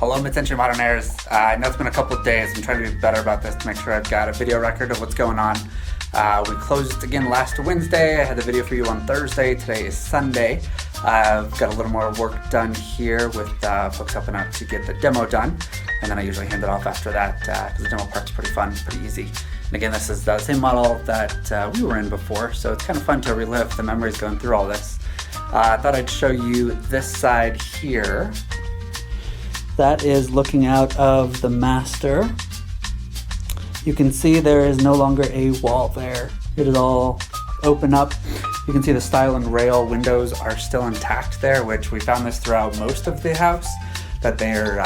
Hello, mid-century modernaires. I know it's been a couple of days. I'm trying to be better about this to make sure I've got a video record of what's going on. We closed again last Wednesday. I had the video for you on Thursday. Today is Sunday. I've got a little more work done here with folks helping out to get the demo done. And then I usually hand it off after that because the demo part's pretty fun, pretty easy. And again, this is the same model that we were in before, so it's kind of fun to relive the memories going through all this. I thought I'd show you this side here. That is looking out of the master. You can see there is no longer a wall there. It is all open up. You can see the stile and rail windows are still intact there, which we found this throughout most of the house, that they're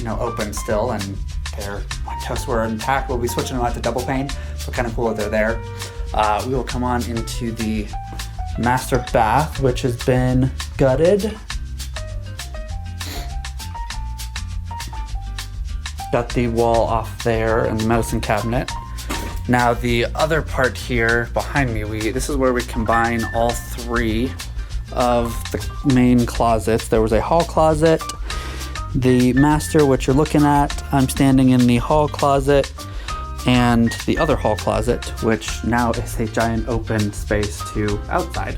open still and their windows were intact. We'll be switching them out to double pane, so kind of cool that they're there. We will come on into the master bath, which has been gutted. Got the wall off there and the medicine cabinet. Now the other part here behind me, this is where we combine all three of the main closets. There was a hall closet, the master, which you're looking at. I'm standing in the hall closet, and the other hall closet, which now is a giant open space to outside.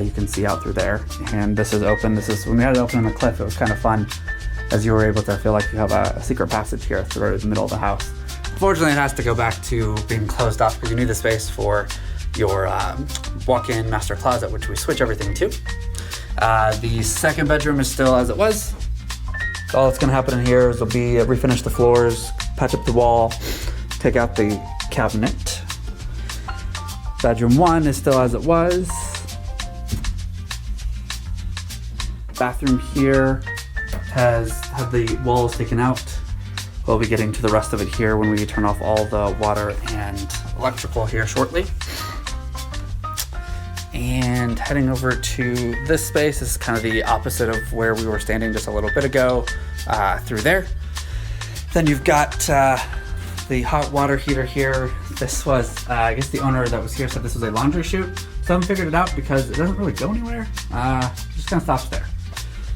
You can see out through there, and this is open. When we had it open on the cliff, it was kind of fun, as you were able to feel like you have a secret passage here through the middle of the house. Unfortunately, it has to go back to being closed off because you need the space for your walk-in master closet, which we switch everything to. The second bedroom is still as it was. So all that's gonna happen in here is we'll be refinish the floors, patch up the wall, take out the cabinet. Bedroom 1 is still as it was. Bathroom here has had the walls taken out. We'll be getting to the rest of it here when we turn off all the water and electrical here shortly. And heading over to this space, this is kind of the opposite of where we were standing just a little bit ago, through there. Then you've got the hot water heater here. This was, I guess the owner that was here said this was a laundry chute. So I haven't figured it out because it doesn't really go anywhere. It just kind of stops there.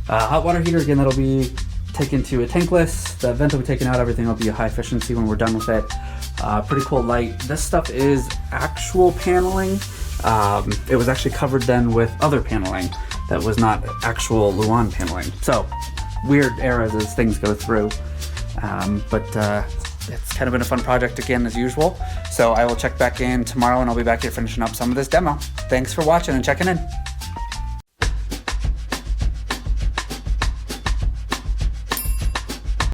Hot water heater, again, that'll be taken to a tankless. The vent will be taken out. Everything will be high efficiency when we're done with it. Pretty cool light. This stuff is actual paneling. It was actually covered then with other paneling that was not actual Luan paneling. So weird eras as things go through. But it's kind of been a fun project again as usual. So I will check back in tomorrow and I'll be back here finishing up some of this demo. Thanks for watching and checking in.